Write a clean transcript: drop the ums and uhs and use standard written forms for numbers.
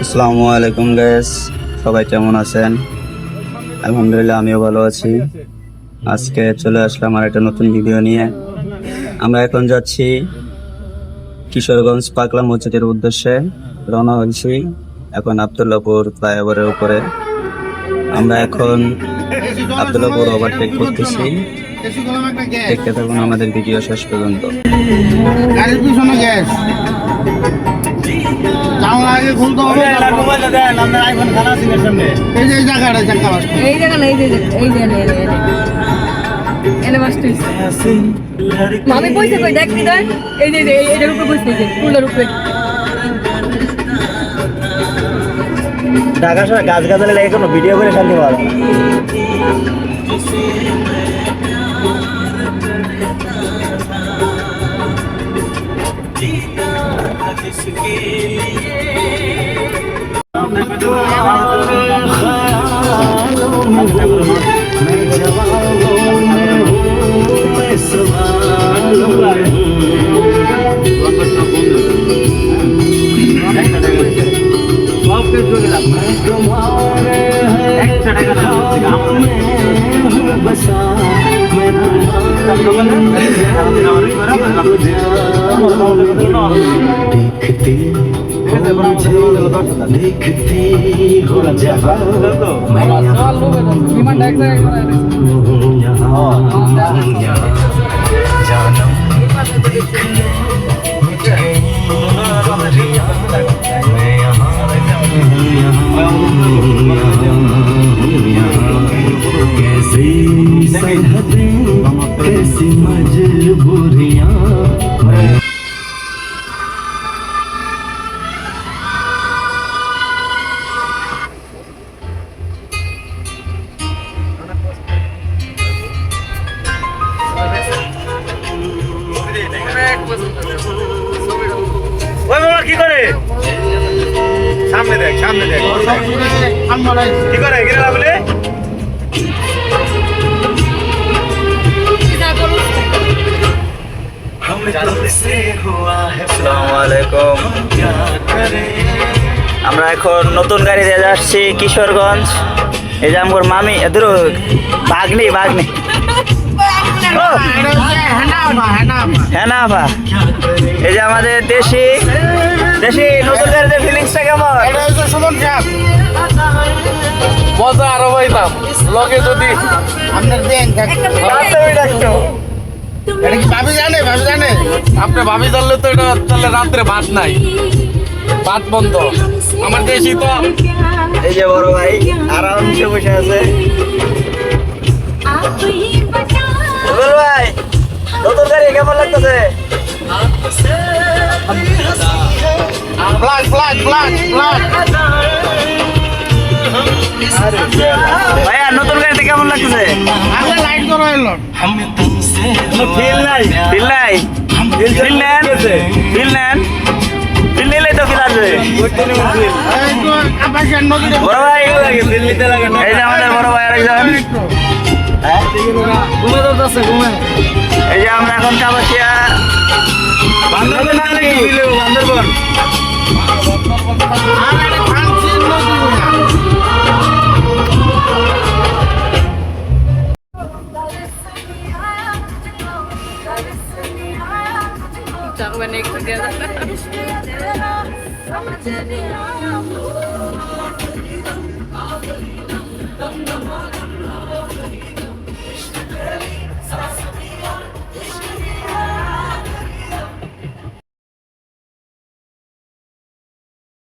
আসসালামু আলাইকুম গাইস, সবাই কেমন আছেন? আলহামদুলিল্লাহ, আমিও ভালো আছি। আজকে চলে আসলাম আর একটা নতুন ভিডিও নিয়ে। আমরা এখন যাচ্ছি কিশোরগঞ্জ পাগলা মসজিদের উদ্দেশ্যে, রওনা হয়েছি এখন আব্দুল্লাহপুর ফ্লাইওভারের উপরে। আমরা এখন আব্দুল্লাহপুর ওভারটেক করতেছি। দেখতে থাকুন আমাদের ভিডিও শেষ পর্যন্ত। গাড়ির পিছনে গ্যাস জানলা আগে খুলতে হবে। এই যে জায়গাটা চাকা বাস এই জায়গা না, এই যে এনে বাস তুই মামি কইছে কই দেখ হৃদয়, এই যে এইটার উপরে বসে যে ফুলের উপরে ঢাকা শহরে গাছ গাছালি লাগে কোনো ভিডিও করে শান্তি পাওয়া যায় না। देखती हो जहाँ जानम देख लो मिट गई दूरियां मैं यहाँ कैसी सरहदें कैसी मजबूरियां কি করে সামনে দেখ কি করে গিরা বলে। আসসালামু আলাইকুম। আমরা এখন নতুন গাড়ি দিয়ে যাচ্ছি কিশোরগঞ্জ। এই যে আমার মামি এদের ভাগ্নি হ্যাঁ না ভা, এই যে আমাদের দেশি নতুন গাড়িতে ফিলিংসটা কেমন? মজা আরো পাইতাম লগে যদি আপনার দেন এটা কি ভাবি জানে আপনি ভাবি জানলে তো এটা তাহলে রাত্রে ভাত নাই, ভাত বন্ধ। আমার দেশি তো এই যে বড় ভাই আরামসে বসে আছে। ভাই নতুন গাড়ি কেমন লাগতেছে? ভাইয়া নতুন গাড়িতে কেমন লাগতেছে? লাইট করো এলো ফিল নিলে তো ফিল আসবে। বড় ভাই এই যে আমাদের বড় ভাই আরেকজন। এই যে আমরা এখন কাপাসিয়া বান্দরবন চাকবে নেক্সট দিয়া